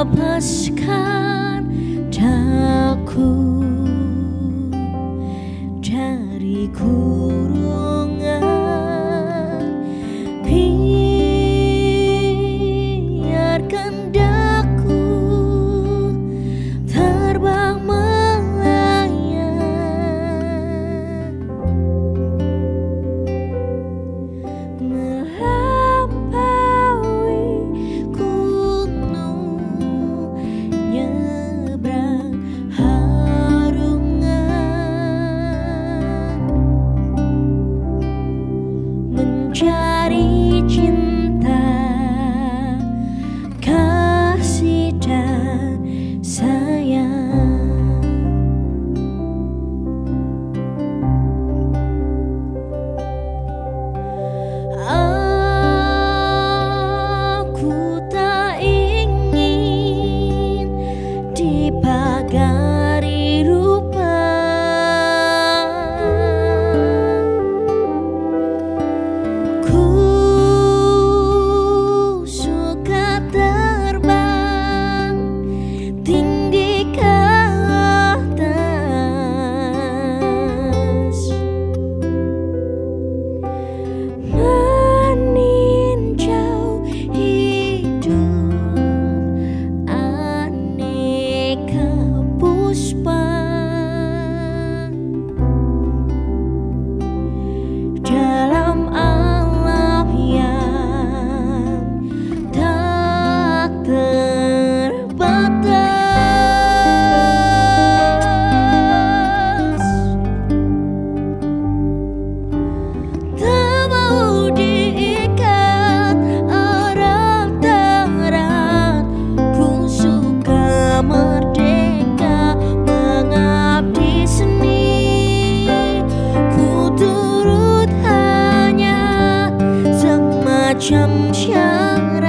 lepaskan daku dari kurungan, biarkan daku terbang melayang, melampaui gunung, nyebrang harungan, mencari cinta, kasih dan sayang. Aku tak ingin dipagari rupa, ku suka terbang tinggi ke atas, meninjau hidup aneka puspa dalam alam yang tak terbatas. Tak mau diikat erat-erat, ku suka merdeka mengabdi seni. Ku turut hanya semacam syarat.